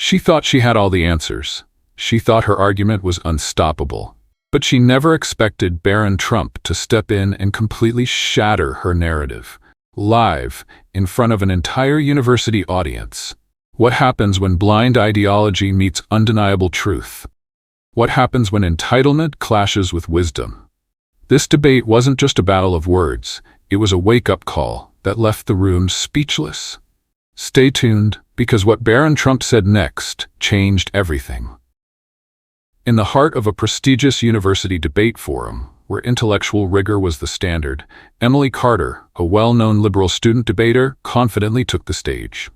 She thought she had all the answers. She thought her argument was unstoppable. But she never expected Barron Trump to step in and completely shatter her narrative, live, in front of an entire university audience. What happens when blind ideology meets undeniable truth? What happens when entitlement clashes with wisdom? This debate wasn't just a battle of words, it was a wake-up call that left the room speechless. Stay tuned, because what Barron Trump said next changed everything. In the heart of a prestigious university debate forum, where intellectual rigor was the standard, Emily Carter, a well-known liberal student debater, confidently took the stage.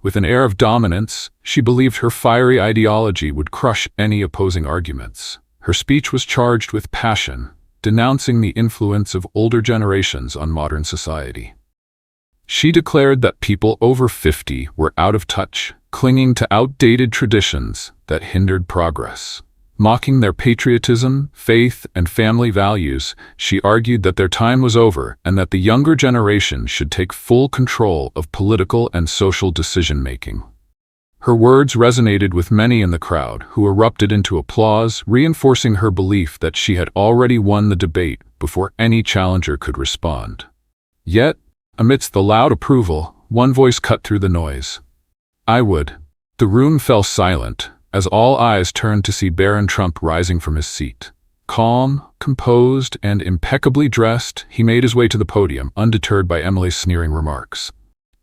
With an air of dominance, she believed her fiery ideology would crush any opposing arguments. Her speech was charged with passion, denouncing the influence of older generations on modern society. She declared that people over 50 were out of touch, clinging to outdated traditions that hindered progress. Mocking their patriotism, faith, and family values, she argued that their time was over and that the younger generation should take full control of political and social decision-making. Her words resonated with many in the crowd, who erupted into applause, reinforcing her belief that she had already won the debate before any challenger could respond. Yet, amidst the loud approval, one voice cut through the noise. "I would." The room fell silent, as all eyes turned to see Barron Trump rising from his seat. Calm, composed, and impeccably dressed, he made his way to the podium, undeterred by Emily's sneering remarks.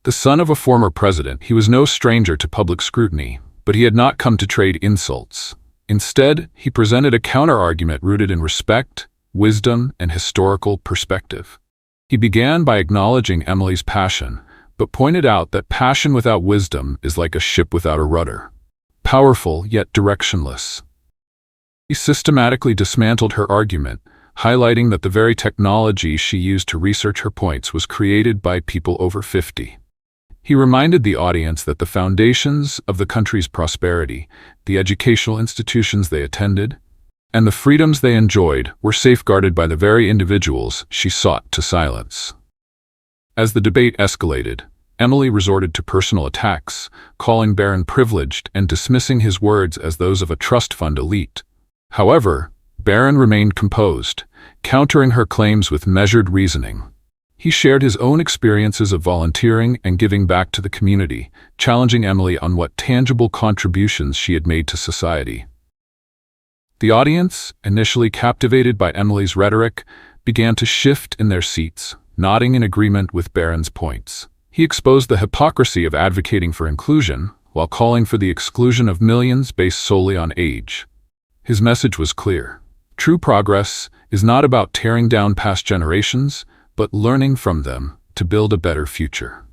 The son of a former president, he was no stranger to public scrutiny, but he had not come to trade insults. Instead, he presented a counter-argument rooted in respect, wisdom, and historical perspective. He began by acknowledging Emily's passion, but pointed out that passion without wisdom is like a ship without a rudder. Powerful yet directionless. He systematically dismantled her argument, highlighting that the very technology she used to research her points was created by people over 50. He reminded the audience that the foundations of the country's prosperity, the educational institutions they attended, and the freedoms they enjoyed were safeguarded by the very individuals she sought to silence. As the debate escalated, Emily resorted to personal attacks, calling Barron privileged and dismissing his words as those of a trust fund elite. However, Barron remained composed, countering her claims with measured reasoning. He shared his own experiences of volunteering and giving back to the community, challenging Emily on what tangible contributions she had made to society. The audience, initially captivated by Emily's rhetoric, began to shift in their seats, nodding in agreement with Barron's points. He exposed the hypocrisy of advocating for inclusion, while calling for the exclusion of millions based solely on age. His message was clear. True progress is not about tearing down past generations, but learning from them to build a better future.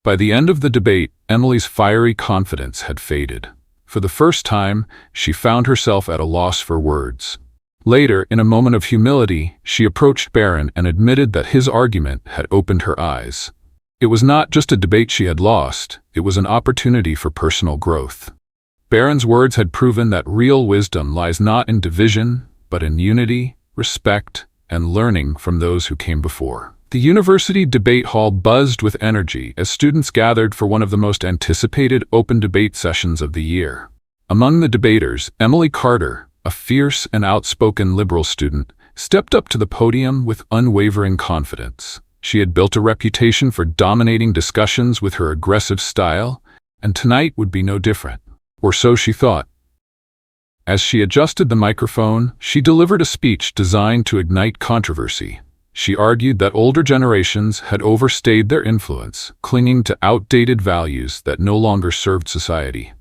By the end of the debate, Emily's fiery confidence had faded. For the first time, she found herself at a loss for words. Later, in a moment of humility, she approached Barron and admitted that his argument had opened her eyes. It was not just a debate she had lost, it was an opportunity for personal growth. Barron's words had proven that real wisdom lies not in division, but in unity, respect, and learning from those who came before. The university debate hall buzzed with energy as students gathered for one of the most anticipated open debate sessions of the year. Among the debaters, Emily Carter, a fierce and outspoken liberal student, stepped up to the podium with unwavering confidence. She had built a reputation for dominating discussions with her aggressive style, and tonight would be no different. Or so she thought. As she adjusted the microphone, she delivered a speech designed to ignite controversy. She argued that older generations had overstayed their influence, clinging to outdated values that no longer served society.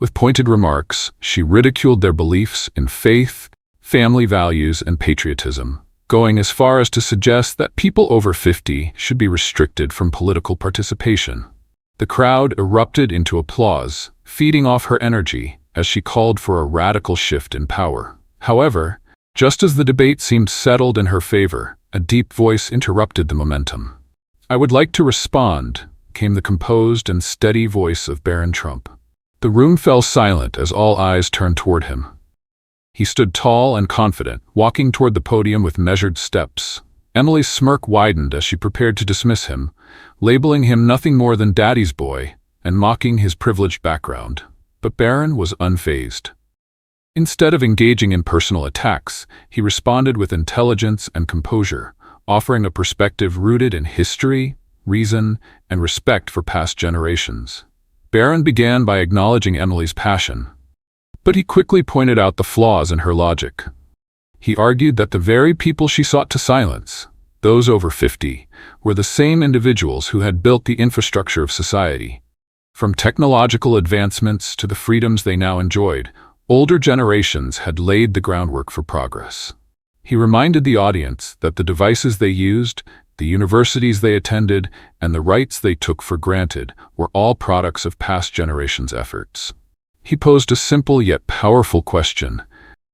With pointed remarks, she ridiculed their beliefs in faith, family values, and patriotism, going as far as to suggest that people over 50 should be restricted from political participation. The crowd erupted into applause, feeding off her energy as she called for a radical shift in power. However, just as the debate seemed settled in her favor, a deep voice interrupted the momentum. "I would like to respond," came the composed and steady voice of Barron Trump. The room fell silent as all eyes turned toward him. He stood tall and confident, walking toward the podium with measured steps. Emily's smirk widened as she prepared to dismiss him, labeling him nothing more than daddy's boy and mocking his privileged background. But Barron was unfazed. Instead of engaging in personal attacks, he responded with intelligence and composure, offering a perspective rooted in history, reason, and respect for past generations. Barron began by acknowledging Emily's passion, but he quickly pointed out the flaws in her logic. He argued that the very people she sought to silence, those over 50, were the same individuals who had built the infrastructure of society. From technological advancements to the freedoms they now enjoyed, older generations had laid the groundwork for progress. He reminded the audience that the devices they used, the universities they attended, and the rights they took for granted were all products of past generations' efforts. He posed a simple yet powerful question.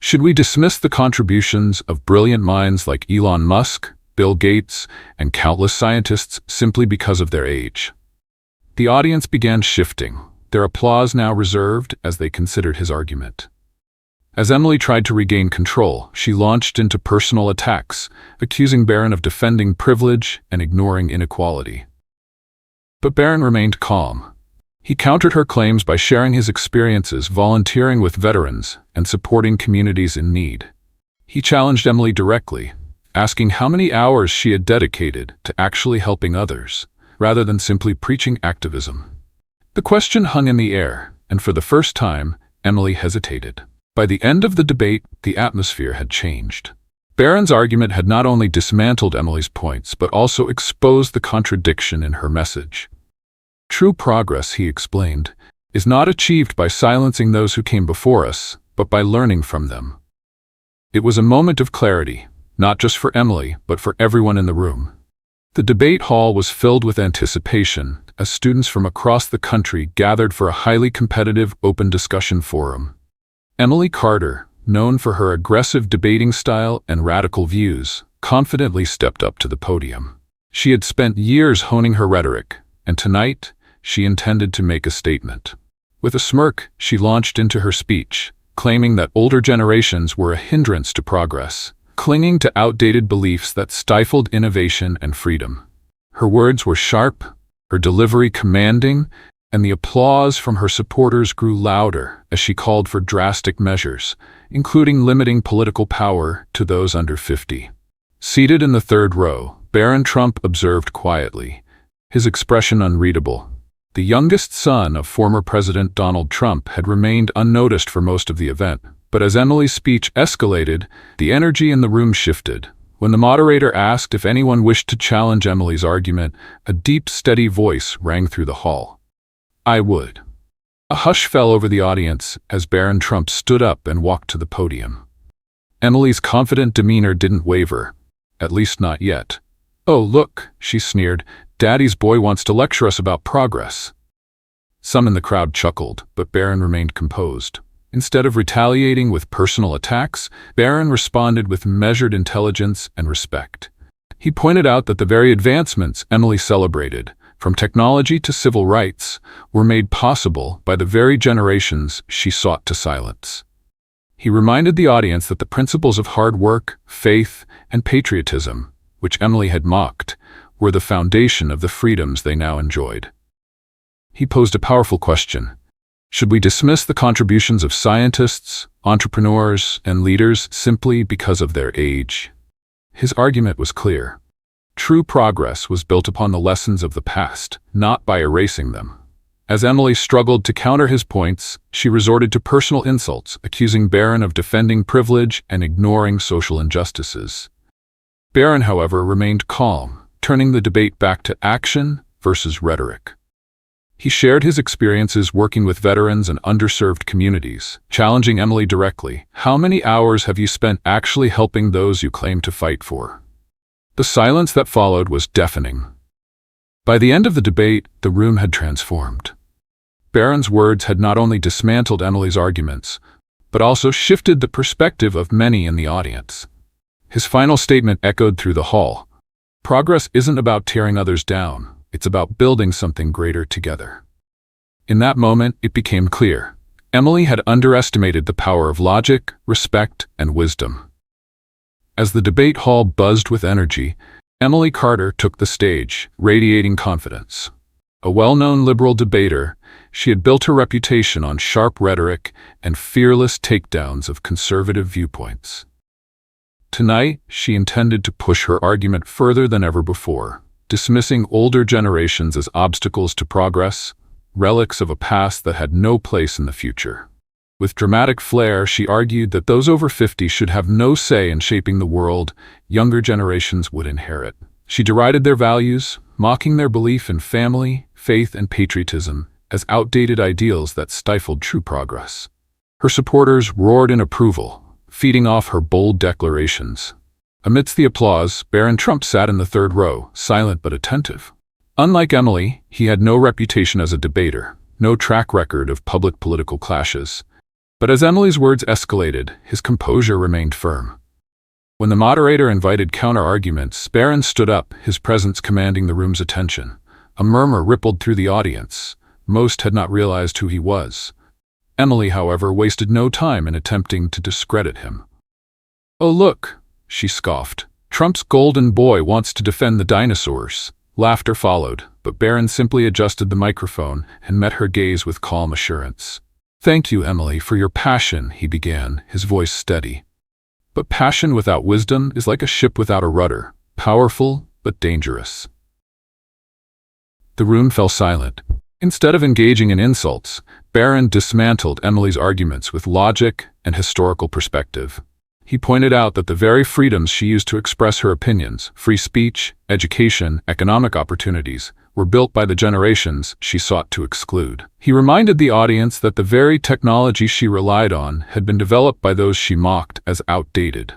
Should we dismiss the contributions of brilliant minds like Elon Musk, Bill Gates, and countless scientists simply because of their age? The audience began shifting, their applause now reserved as they considered his argument. As Emily tried to regain control, she launched into personal attacks, accusing Barron of defending privilege and ignoring inequality. But Barron remained calm. He countered her claims by sharing his experiences volunteering with veterans and supporting communities in need. He challenged Emily directly, asking how many hours she had dedicated to actually helping others, rather than simply preaching activism. The question hung in the air, and for the first time, Emily hesitated. By the end of the debate, the atmosphere had changed. Barron's argument had not only dismantled Emily's points, but also exposed the contradiction in her message. True progress, he explained, is not achieved by silencing those who came before us, but by learning from them. It was a moment of clarity, not just for Emily, but for everyone in the room. The debate hall was filled with anticipation as students from across the country gathered for a highly competitive open discussion forum. Emily Carter, known for her aggressive debating style and radical views, confidently stepped up to the podium. She had spent years honing her rhetoric, and tonight, she intended to make a statement. With a smirk, she launched into her speech, claiming that older generations were a hindrance to progress, clinging to outdated beliefs that stifled innovation and freedom. Her words were sharp, her delivery commanding, and the applause from her supporters grew louder as she called for drastic measures, including limiting political power to those under 50. Seated in the third row, Barron Trump observed quietly, his expression unreadable. The youngest son of former President Donald Trump had remained unnoticed for most of the event, but as Emily's speech escalated, the energy in the room shifted. When the moderator asked if anyone wished to challenge Emily's argument, a deep, steady voice rang through the hall. "I would." A hush fell over the audience as Barron Trump stood up and walked to the podium. Emily's confident demeanor didn't waver, at least not yet. "Oh, look," she sneered, "Daddy's boy wants to lecture us about progress." Some in the crowd chuckled, but Barron remained composed. Instead of retaliating with personal attacks, Barron responded with measured intelligence and respect. He pointed out that the very advancements Emily celebrated, from technology to civil rights, were made possible by the very generations she sought to silence. He reminded the audience that the principles of hard work, faith, and patriotism, which Emily had mocked, were the foundation of the freedoms they now enjoyed. He posed a powerful question. Should we dismiss the contributions of scientists, entrepreneurs, and leaders simply because of their age? His argument was clear. True progress was built upon the lessons of the past, not by erasing them. As Emily struggled to counter his points, she resorted to personal insults, accusing Barron of defending privilege and ignoring social injustices. Barron, however, remained calm, turning the debate back to action versus rhetoric. He shared his experiences working with veterans and underserved communities, challenging Emily directly. "How many hours have you spent actually helping those you claim to fight for?" The silence that followed was deafening. By the end of the debate, the room had transformed. Barron's words had not only dismantled Emily's arguments, but also shifted the perspective of many in the audience. His final statement echoed through the hall. Progress isn't about tearing others down. It's about building something greater together. In that moment, it became clear. Emily had underestimated the power of logic, respect, and wisdom. As the debate hall buzzed with energy, Emily Carter took the stage, radiating confidence. A well-known liberal debater, She had built her reputation on sharp rhetoric and fearless takedowns of conservative viewpoints. Tonight, she intended to push her argument further than ever before, dismissing older generations as obstacles to progress, relics of a past that had no place in the future. With dramatic flair, she argued that those over 50 should have no say in shaping the world younger generations would inherit. She derided their values, mocking their belief in family, faith, and patriotism as outdated ideals that stifled true progress. Her supporters roared in approval, feeding off her bold declarations. Amidst the applause, Barron Trump sat in the third row, silent but attentive. Unlike Emily, he had no reputation as a debater, no track record of public political clashes. But as Emily's words escalated, his composure remained firm. When the moderator invited counter-arguments, Barron stood up, his presence commanding the room's attention. A murmur rippled through the audience. Most had not realized who he was. Emily, however, wasted no time in attempting to discredit him. "Oh, look," she scoffed. "Trump's golden boy wants to defend the dinosaurs." Laughter followed, but Barron simply adjusted the microphone and met her gaze with calm assurance. "Thank you, Emily, for your passion," he began, his voice steady. "But passion without wisdom is like a ship without a rudder, powerful but dangerous." The room fell silent. Instead of engaging in insults, Barron dismantled Emily's arguments with logic and historical perspective. He pointed out that the very freedoms she used to express her opinions, free speech, education, economic opportunities, were built by the generations she sought to exclude. He reminded the audience that the very technology she relied on had been developed by those she mocked as outdated.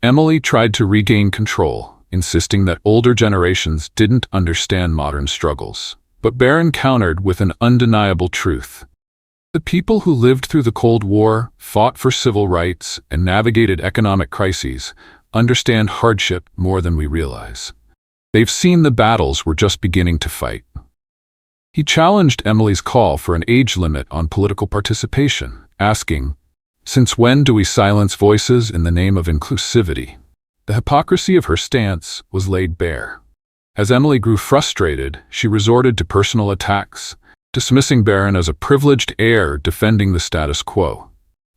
Emily tried to regain control, insisting that older generations didn't understand modern struggles. But Barron countered with an undeniable truth. The people who lived through the Cold War, fought for civil rights, and navigated economic crises understand hardship more than we realize. They've seen the battles we're just beginning to fight. He challenged Emily's call for an age limit on political participation, asking, "Since when do we silence voices in the name of inclusivity?" The hypocrisy of her stance was laid bare. As Emily grew frustrated, she resorted to personal attacks, dismissing Barron as a privileged heir defending the status quo.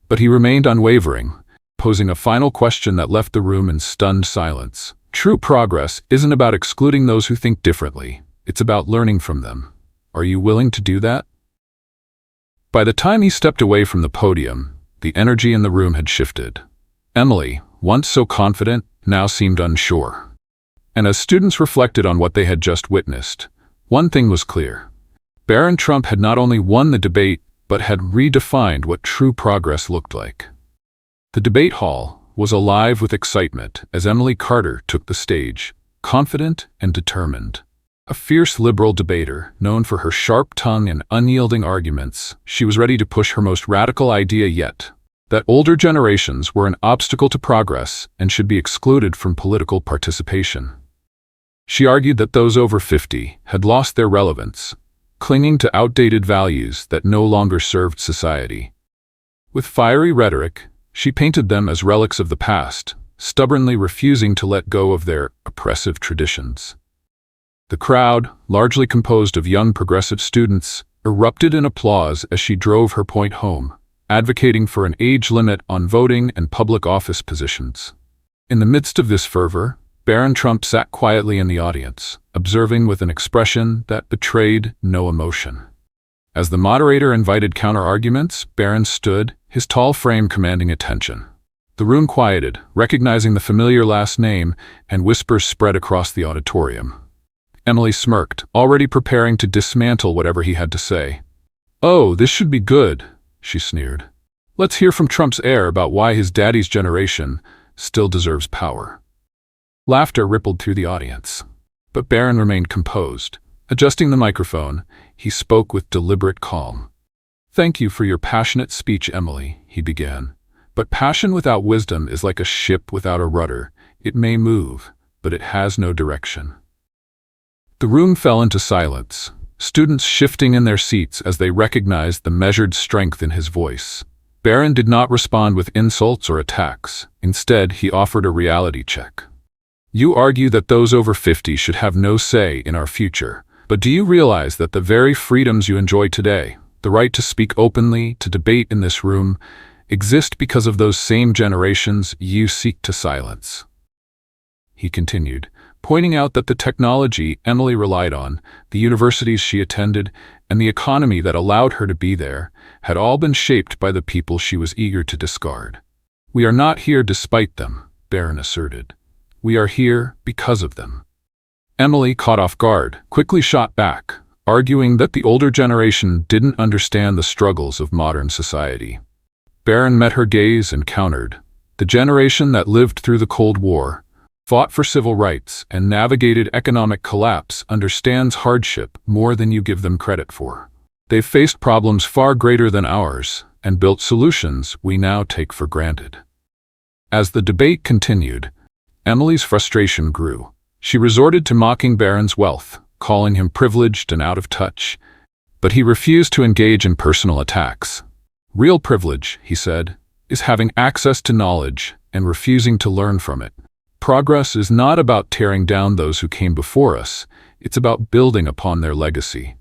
But he remained unwavering, posing a final question that left the room in stunned silence. True progress isn't about excluding those who think differently. It's about learning from them. Are you willing to do that? By the time he stepped away from the podium, the energy in the room had shifted. Emily, once so confident, now seemed unsure. And as students reflected on what they had just witnessed, one thing was clear. Barron Trump had not only won the debate, but had redefined what true progress looked like. The debate hall was alive with excitement as Emily Carter took the stage, confident and determined. A fierce liberal debater, known for her sharp tongue and unyielding arguments, she was ready to push her most radical idea yet, that older generations were an obstacle to progress and should be excluded from political participation. She argued that those over 50 had lost their relevance, clinging to outdated values that no longer served society. With fiery rhetoric, she painted them as relics of the past, stubbornly refusing to let go of their oppressive traditions. The crowd, largely composed of young progressive students, erupted in applause as she drove her point home, advocating for an age limit on voting and public office positions. In the midst of this fervor, Barron Trump sat quietly in the audience, observing with an expression that betrayed no emotion. As the moderator invited counter-arguments, Barron stood, his tall frame commanding attention. The room quieted, recognizing the familiar last name, and whispers spread across the auditorium. Emily smirked, already preparing to dismantle whatever he had to say. "Oh, this should be good," she sneered. "Let's hear from Trump's heir about why his daddy's generation still deserves power." Laughter rippled through the audience, but Barron remained composed. Adjusting the microphone, he spoke with deliberate calm. "Thank you for your passionate speech, Emily," he began. "But passion without wisdom is like a ship without a rudder. It may move, but it has no direction." The room fell into silence, students shifting in their seats as they recognized the measured strength in his voice. Barron did not respond with insults or attacks. Instead, he offered a reality check. "You argue that those over 50 should have no say in our future, But do you realize that the very freedoms you enjoy today, the right to speak openly, to debate in this room, exist because of those same generations you seek to silence?" He continued, pointing out that the technology Emily relied on, the universities she attended, and the economy that allowed her to be there, had all been shaped by the people she was eager to discard. "We are not here despite them," Barron asserted. "We are here because of them." Emily, caught off guard, quickly shot back, arguing that the older generation didn't understand the struggles of modern society. Barron met her gaze and countered. "The generation that lived through the Cold War, fought for civil rights, and navigated economic collapse understands hardship more than you give them credit for. They've faced problems far greater than ours and built solutions we now take for granted." As the debate continued, Emily's frustration grew. She resorted to mocking Barron's wealth, calling him privileged and out of touch, but he refused to engage in personal attacks. "Real privilege," he said, "is having access to knowledge and refusing to learn from it. Progress is not about tearing down those who came before us, it's about building upon their legacy."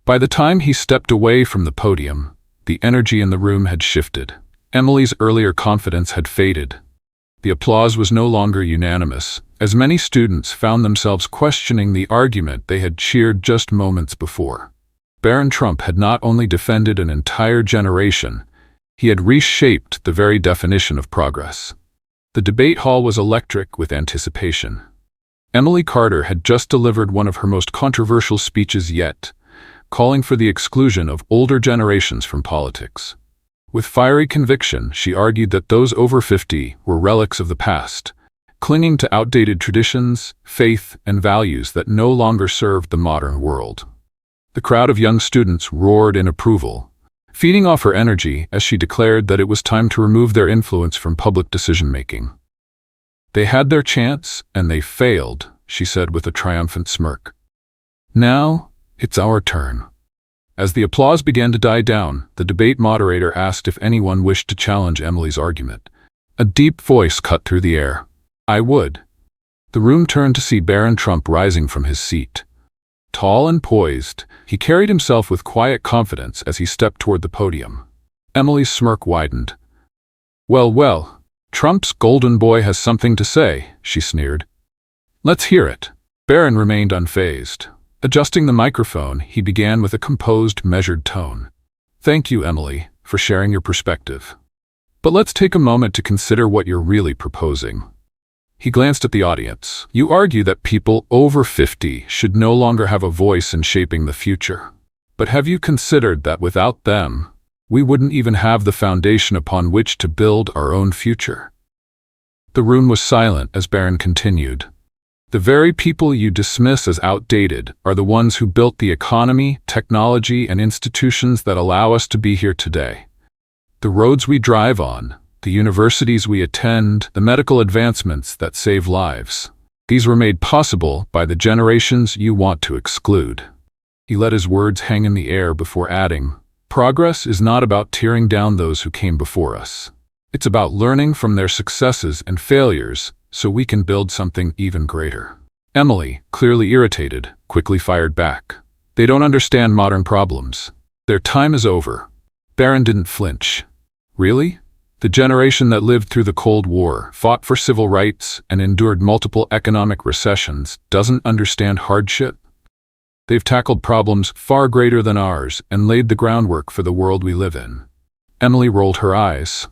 By the time he stepped away from the podium, the energy in the room had shifted. Emily's earlier confidence had faded. The applause was no longer unanimous, as many students found themselves questioning the argument they had cheered just moments before. Barron Trump had not only defended an entire generation, he had reshaped the very definition of progress. The debate hall was electric with anticipation. Emily Carter had just delivered one of her most controversial speeches yet, calling for the exclusion of older generations from politics. With fiery conviction, she argued that those over 50 were relics of the past, clinging to outdated traditions, faith, and values that no longer served the modern world. The crowd of young students roared in approval, feeding off her energy as she declared that it was time to remove their influence from public decision-making. "They had their chance, and they failed," she said with a triumphant smirk. "Now, it's our turn." As the applause began to die down, the debate moderator asked if anyone wished to challenge Emily's argument. A deep voice cut through the air. "I would." The room turned to see Barron Trump rising from his seat. Tall and poised, he carried himself with quiet confidence as he stepped toward the podium. Emily's smirk widened. "Well, well, Trump's golden boy has something to say," she sneered. "Let's hear it." Barron remained unfazed. Adjusting the microphone, he began with a composed, measured tone. "Thank you, Emily, for sharing your perspective. But let's take a moment to consider what you're really proposing." He glanced at the audience. "You argue that people over 50 should no longer have a voice in shaping the future. But have you considered that without them, we wouldn't even have the foundation upon which to build our own future?" The room was silent as Barron continued. "The very people you dismiss as outdated are the ones who built the economy, technology, and institutions that allow us to be here today. The roads we drive on, the universities we attend, the medical advancements that save lives. These were made possible by the generations you want to exclude." He let his words hang in the air before adding, "Progress is not about tearing down those who came before us. It's about learning from their successes and failures so we can build something even greater." Emily, clearly irritated, quickly fired back. "They don't understand modern problems. Their time is over." Barron didn't flinch. "Really? The generation that lived through the Cold War, fought for civil rights, and endured multiple economic recessions doesn't understand hardship? They've tackled problems far greater than ours and laid the groundwork for the world we live in." Emily rolled her eyes.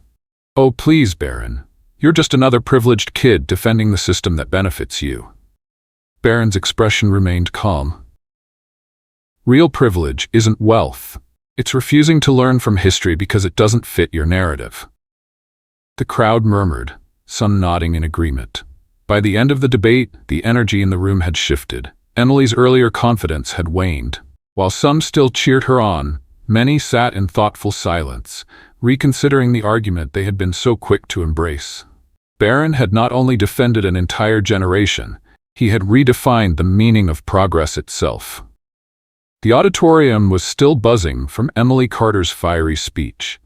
"Oh, please, Barron. You're just another privileged kid defending the system that benefits you." Barron's expression remained calm. "Real privilege isn't wealth. It's refusing to learn from history because it doesn't fit your narrative." The crowd murmured, some nodding in agreement. By the end of the debate, the energy in the room had shifted. Emily's earlier confidence had waned. While some still cheered her on, many sat in thoughtful silence, reconsidering the argument they had been so quick to embrace. Barron had not only defended an entire generation, he had redefined the meaning of progress itself. The auditorium was still buzzing from Emily Carter's fiery speech.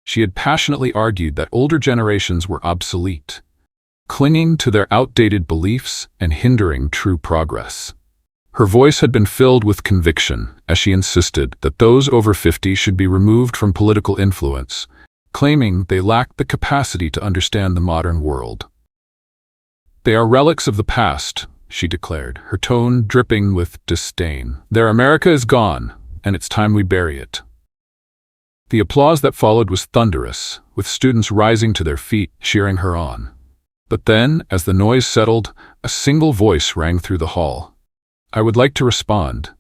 She had passionately argued that older generations were obsolete, clinging to their outdated beliefs and hindering true progress. Her voice had been filled with conviction as she insisted that those over 50 should be removed from political influence, claiming they lacked the capacity to understand the modern world. "They are relics of the past," she declared, her tone dripping with disdain. "Their America is gone, and it's time we bury it." The applause that followed was thunderous, with students rising to their feet, cheering her on. But then, as the noise settled, a single voice rang through the hall. "I would like to respond."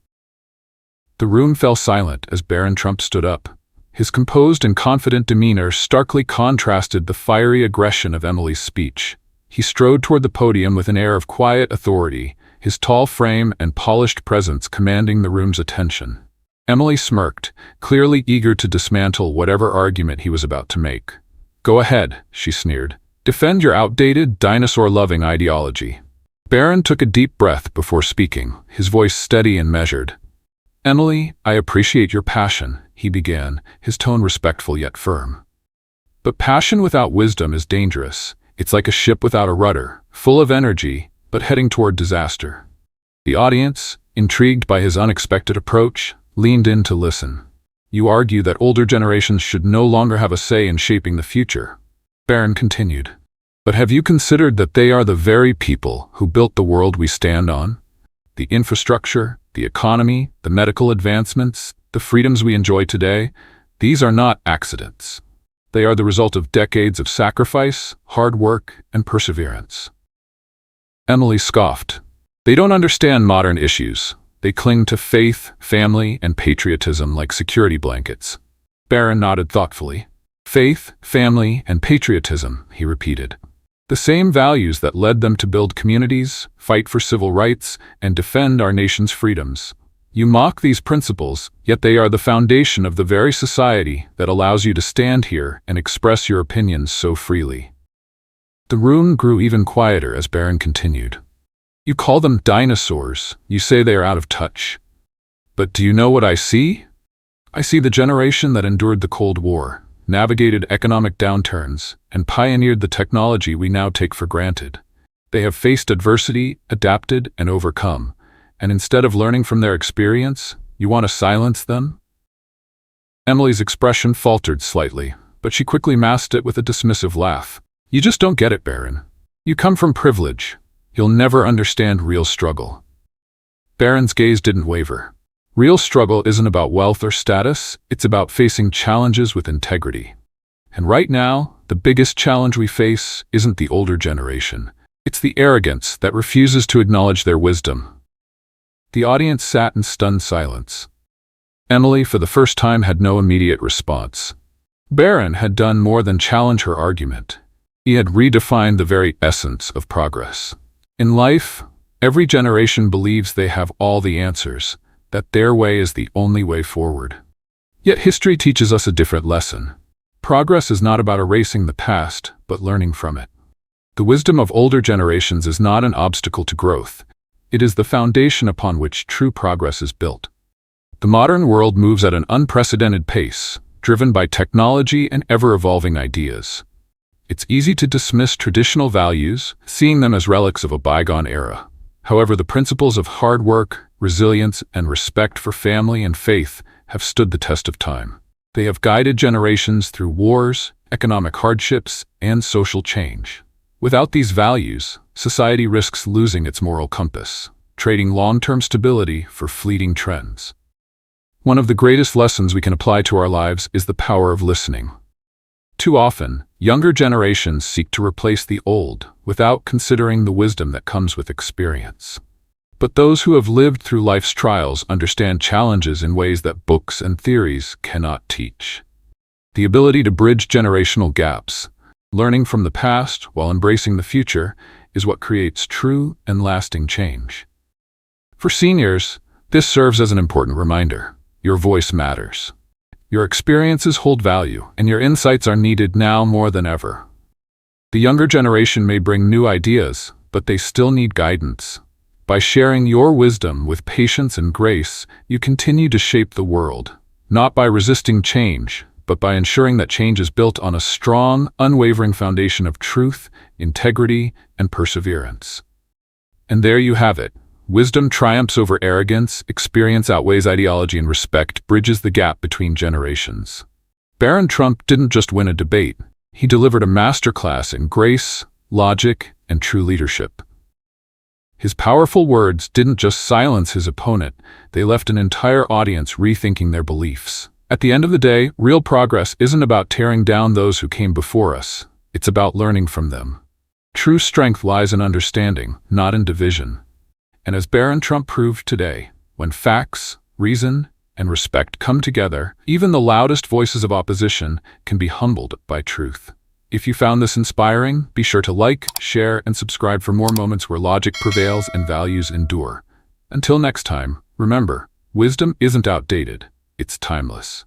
The room fell silent as Barron Trump stood up. His composed and confident demeanor starkly contrasted the fiery aggression of Emily's speech. He strode toward the podium with an air of quiet authority, his tall frame and polished presence commanding the room's attention. Emily smirked, clearly eager to dismantle whatever argument he was about to make. "Go ahead," she sneered. "Defend your outdated, dinosaur-loving ideology." Barron took a deep breath before speaking, his voice steady and measured. "Emily, I appreciate your passion," he began, his tone respectful yet firm. "But passion without wisdom is dangerous. It's like a ship without a rudder, full of energy, but heading toward disaster." The audience, intrigued by his unexpected approach, leaned in to listen. "You argue that older generations should no longer have a say in shaping the future," Barron continued. "But have you considered that they are the very people who built the world we stand on? The infrastructure, the economy, the medical advancements, the freedoms we enjoy today, these are not accidents. They are the result of decades of sacrifice, hard work, and perseverance." Emily scoffed. "They don't understand modern issues. They cling to faith, family, and patriotism like security blankets." Barron nodded thoughtfully. "Faith, family, and patriotism," he repeated. "The same values that led them to build communities, fight for civil rights, and defend our nation's freedoms. You mock these principles, yet they are the foundation of the very society that allows you to stand here and express your opinions so freely." The room grew even quieter as Barron continued. "You call them dinosaurs. You say they are out of touch. But do you know what I see? I see the generation that endured the Cold War, navigated economic downturns, and pioneered the technology we now take for granted. They have faced adversity, adapted, and overcome. And instead of learning from their experience, you want to silence them?" Emily's expression faltered slightly, but she quickly masked it with a dismissive laugh. "You just don't get it, Barron. You come from privilege. You'll never understand real struggle." Barron's gaze didn't waver. Real struggle isn't about wealth or status, it's about facing challenges with integrity. And right now, the biggest challenge we face isn't the older generation. It's the arrogance that refuses to acknowledge their wisdom. The audience sat in stunned silence. Emily, for the first time, had no immediate response. Barron had done more than challenge her argument. He had redefined the very essence of progress. In life, every generation believes they have all the answers, that their way is the only way forward. Yet history teaches us a different lesson. Progress is not about erasing the past, but learning from it. The wisdom of older generations is not an obstacle to growth. It is the foundation upon which true progress is built. The modern world moves at an unprecedented pace, driven by technology and ever-evolving ideas. It's easy to dismiss traditional values, seeing them as relics of a bygone era. However, the principles of hard work, resilience, and respect for family and faith have stood the test of time. They have guided generations through wars, economic hardships, and social change. Without these values, society risks losing its moral compass, trading long-term stability for fleeting trends. One of the greatest lessons we can apply to our lives is the power of listening. Too often, younger generations seek to replace the old without considering the wisdom that comes with experience. But those who have lived through life's trials understand challenges in ways that books and theories cannot teach. The ability to bridge generational gaps, learning from the past while embracing the future, is what creates true and lasting change. For seniors, this serves as an important reminder. Your voice matters. Your experiences hold value, and your insights are needed now more than ever. The younger generation may bring new ideas, but they still need guidance. By sharing your wisdom with patience and grace, you continue to shape the world, not by resisting change, but by ensuring that change is built on a strong, unwavering foundation of truth, integrity, and perseverance. And there you have it, Wisdom triumphs over arrogance, experience outweighs ideology, and respect bridges the gap between generations. Barron Trump didn't just win a debate. He delivered a masterclass in grace, logic, and true leadership. His powerful words didn't just silence his opponent, they left an entire audience rethinking their beliefs. At the end of the day, real progress isn't about tearing down those who came before us. It's about learning from them. True strength lies in understanding, not in division. And as Barron Trump proved today, when facts, reason, and respect come together, even the loudest voices of opposition can be humbled by truth. If you found this inspiring, be sure to like, share, and subscribe for more moments where logic prevails and values endure. Until next time, remember, wisdom isn't outdated, it's timeless.